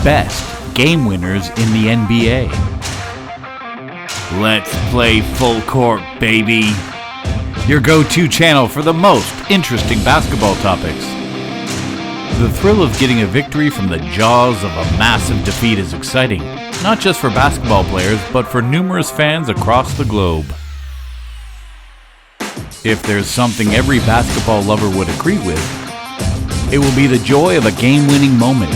best game winners in the NBA. Let's play full court, baby. Your go-to channel for the most interesting basketball topics. The thrill of getting a victory from the jaws of a massive defeat is exciting, not just for basketball players, but for numerous fans across the globe. If there's something every basketball lover would agree with, it will be the joy of a game-winning moment,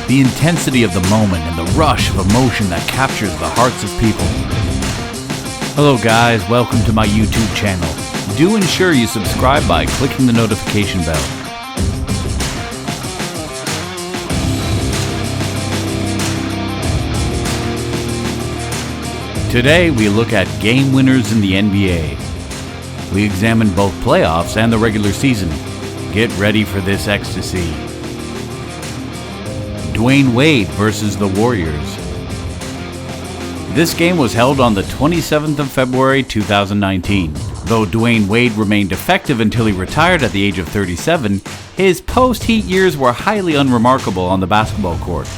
the intensity of the moment, and the rush of emotion that captures the hearts of people. Hello guys, welcome to my YouTube channel. Do ensure you subscribe by clicking the notification bell. Today we look at game winners in the NBA. We examine both playoffs and the regular season. Get ready for this ecstasy. Dwyane Wade versus the Warriors. This game was held on the 27th of February 2019. Though Dwyane Wade remained effective until he retired at the age of 37, his post-Heat years were highly unremarkable on the basketball court.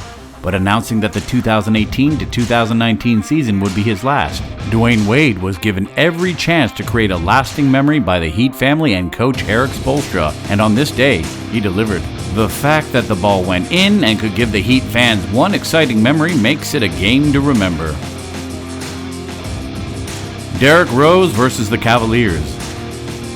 But announcing that the 2018 to 2019 season would be his last, Dwyane Wade was given every chance to create a lasting memory by the Heat family and coach Erik Spoelstra, and on this day, he delivered. The fact that the ball went in and could give the Heat fans one exciting memory makes it a game to remember. Derrick Rose versus the Cavaliers.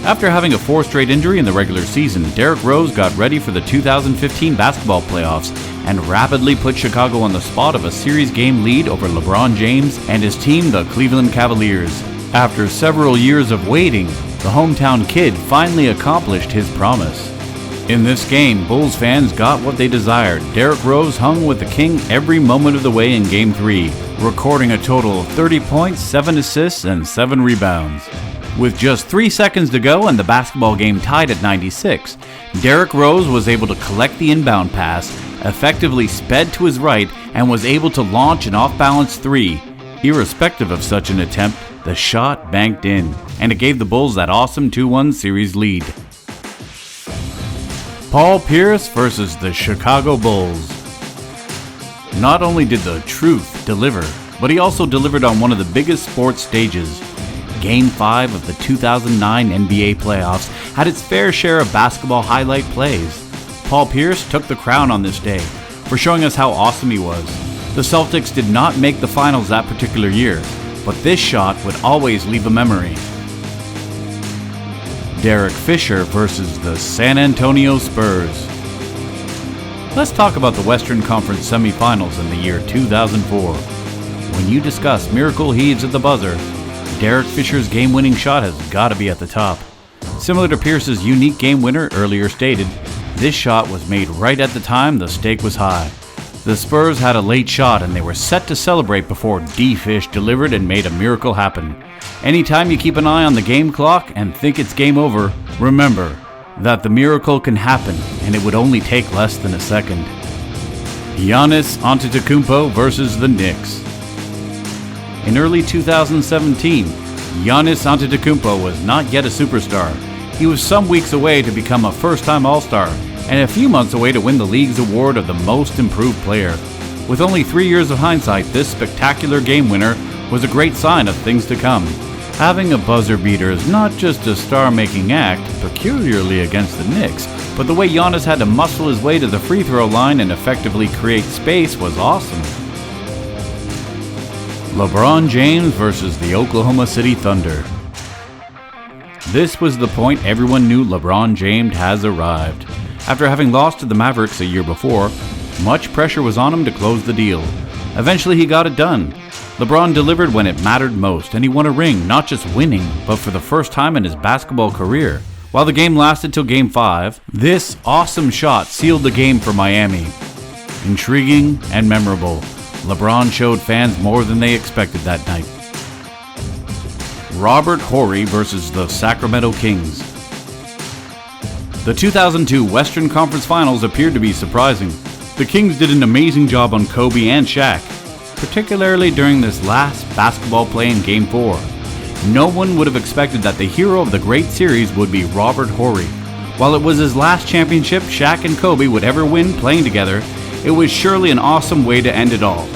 After having a 4 straight injury in the regular season, Derrick Rose got ready for the 2015 basketball playoffs and rapidly put Chicago on the spot of a series game lead over LeBron James and his team, the Cleveland Cavaliers. After several years of waiting, the hometown kid finally accomplished his promise. In this game, Bulls fans got what they desired. Derrick Rose hung with the King every moment of the way in Game 3, recording a total of 30 points, 7 assists, and 7 rebounds. With just 3 seconds to go and the basketball game tied at 96, Derrick Rose was able to collect the inbound pass, effectively sped to his right, and was able to launch an off-balance 3. Irrespective of such an attempt, the shot banked in, and it gave the Bulls that awesome 2-1 series lead. Paul Pierce versus the Chicago Bulls. Not only did the truth deliver, but he also delivered on one of the biggest sports stages. Game 5 of the 2009 NBA playoffs had its fair share of basketball highlight plays. Paul Pierce took the crown on this day for showing us how awesome he was. The Celtics did not make the finals that particular year, but this shot would always leave a memory. Derek Fisher versus the San Antonio Spurs. Let's talk about the Western Conference semifinals in the year 2004. When you discuss miracle heaves at the buzzer, Derek Fisher's game-winning shot has got to be at the top. Similar to Pierce's unique game winner earlier stated, this shot was made right at the time the stake was high. The Spurs had a late shot and they were set to celebrate before D-Fish delivered and made a miracle happen. Anytime you keep an eye on the game clock and think it's game over, remember that the miracle can happen and it would only take less than a second. Giannis Antetokounmpo versus the Knicks. In early 2017, Giannis Antetokounmpo was not yet a superstar. He was some weeks away to become a first-time All-Star and a few months away to win the league's award of the Most Improved Player. With only 3 years of hindsight, this spectacular game winner was a great sign of things to come. Having a buzzer beater is not just a star-making act, peculiarly against the Knicks, but the way Giannis had to muscle his way to the free throw line and effectively create space was awesome. LeBron James versus the Oklahoma City Thunder. This was the point everyone knew LeBron James has arrived. After having lost to the Mavericks a year before, much pressure was on him to close the deal. Eventually he got it done. LeBron delivered when it mattered most, and he won a ring, not just winning, but for the first time in his basketball career. While the game lasted till Game 5, this awesome shot sealed the game for Miami. Intriguing and memorable, LeBron showed fans more than they expected that night. Robert Horry versus the Sacramento Kings. The 2002 Western Conference Finals appeared to be surprising. The Kings did an amazing job on Kobe and Shaq, particularly during this last basketball play in Game 4. No one would have expected that the hero of the great series would be Robert Horry. While it was his last championship Shaq and Kobe would ever win playing together, it was surely an awesome way to end it all.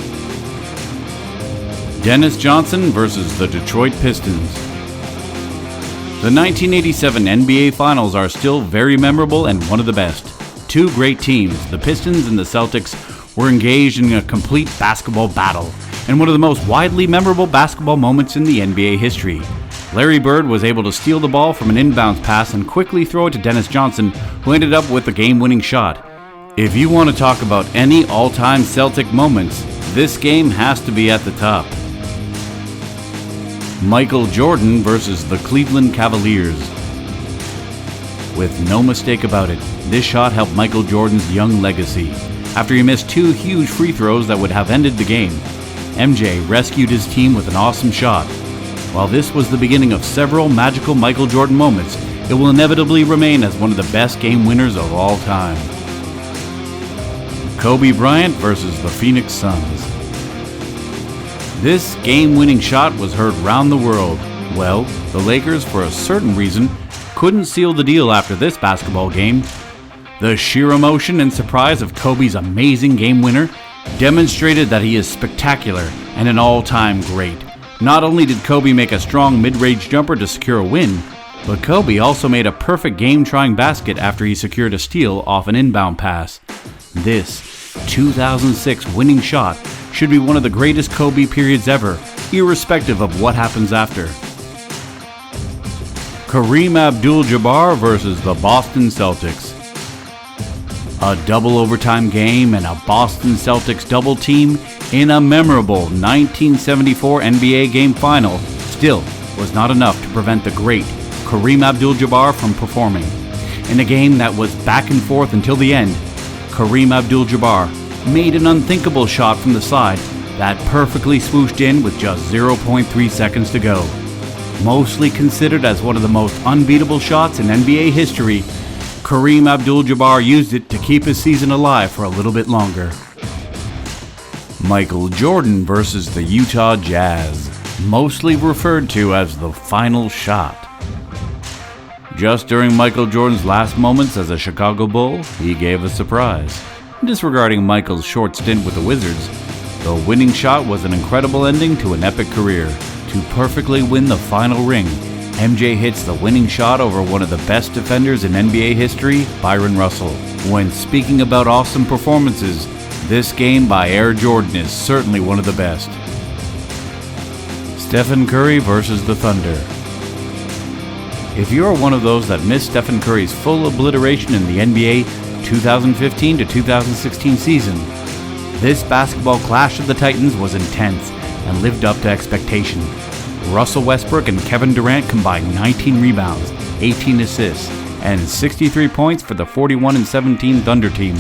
Dennis Johnson versus the Detroit Pistons. The 1987 NBA Finals are still very memorable and one of the best. Two great teams, the Pistons and the Celtics, were engaged in a complete basketball battle, and one of the most widely memorable basketball moments in the NBA history. Larry Bird was able to steal the ball from an inbounds pass and quickly throw it to Dennis Johnson, who ended up with the game-winning shot. If you want to talk about any all-time Celtic moments, this game has to be at the top. Michael Jordan versus the Cleveland Cavaliers. With no mistake about it, this shot helped Michael Jordan's young legacy. After he missed two huge free throws that would have ended the game, MJ rescued his team with an awesome shot. While this was the beginning of several magical Michael Jordan moments, it will inevitably remain as one of the best game winners of all time. Kobe Bryant versus the Phoenix Suns. This game-winning shot was heard round the world. Well, the Lakers, for a certain reason, couldn't seal the deal after this basketball game. The sheer emotion and surprise of Kobe's amazing game winner demonstrated that he is spectacular and an all-time great. Not only did Kobe make a strong mid-range jumper to secure a win, but Kobe also made a perfect game-trying basket after he secured a steal off an inbound pass. This 2006 winning shot should be one of the greatest Kobe periods ever, irrespective of what happens after. KAREEM Abdul-Jabbar versus the Boston Celtics. A double overtime game and a Boston Celtics double team in a memorable 1974 NBA game final still was not enough to prevent the great KAREEM Abdul-Jabbar from performing. In a game that was back and forth until the end, KAREEM Abdul-Jabbar made an unthinkable shot from the side that perfectly swooshed in with just 0.3 seconds to go. Mostly considered as one of the most unbeatable shots in NBA history, KAREEM Abdul-Jabbar used it to keep his season alive for a little bit longer. Michael Jordan versus the Utah Jazz, mostly referred to as the final shot. Just during Michael Jordan's last moments as a Chicago Bull, he gave a surprise. Disregarding Michael's short stint with the Wizards, the winning shot was an incredible ending to an epic career. To perfectly win the final ring, MJ hits the winning shot over one of the best defenders in NBA history, Byron Russell. When speaking about awesome performances, this game by Air Jordan is certainly one of the best. Stephen Curry versus the Thunder. If you are one of those that missed Stephen Curry's full obliteration in the NBA 2015 to 2016 season, this basketball clash of the Titans was intense and lived up to expectation. Russell Westbrook and Kevin Durant combined 19 rebounds, 18 assists, and 63 points for the 41-17 Thunder team,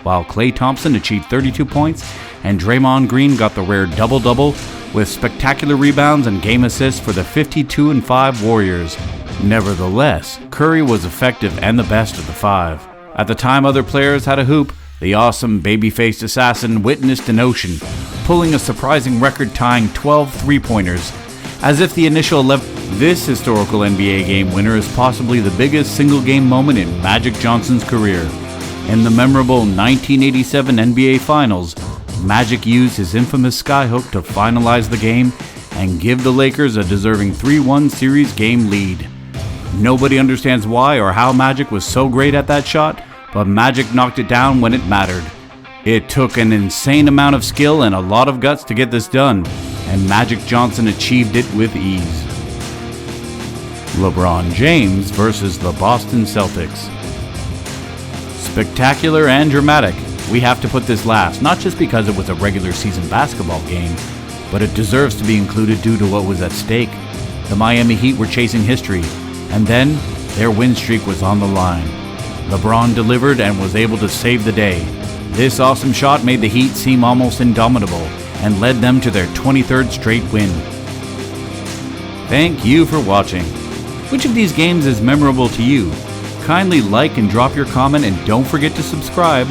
while Klay Thompson achieved 32 points and Draymond Green got the rare double-double with spectacular rebounds and game assists for the 52-5 Warriors. Nevertheless, Curry was effective and the best of the five. At the time other players had a hoop, the awesome baby-faced assassin witnessed an ocean, pulling a surprising record-tying 12 three-pointers. As if the initial 11, this historical NBA game winner is possibly the biggest single-game moment in Magic Johnson's career. In the memorable 1987 NBA Finals, Magic used his infamous skyhook to finalize the game and give the Lakers a deserving 3-1 series game lead. Nobody understands why or how Magic was so great at that shot, but Magic knocked it down when it mattered. It took an insane amount of skill and a lot of guts to get this done, and Magic Johnson achieved it with ease. LeBron James versus the Boston Celtics. Spectacular and dramatic. We have to put this last, not just because it was a regular season basketball game, but it deserves to be included due to what was at stake. The Miami Heat were chasing history, and then their win streak was on the line. LeBron delivered and was able to save the day. This awesome shot made the Heat seem almost indomitable and led them to their 23rd straight win. Thank you for watching. Which of these games is memorable to you? Kindly like and drop your comment, and don't forget to subscribe.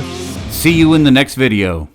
See you in the next video.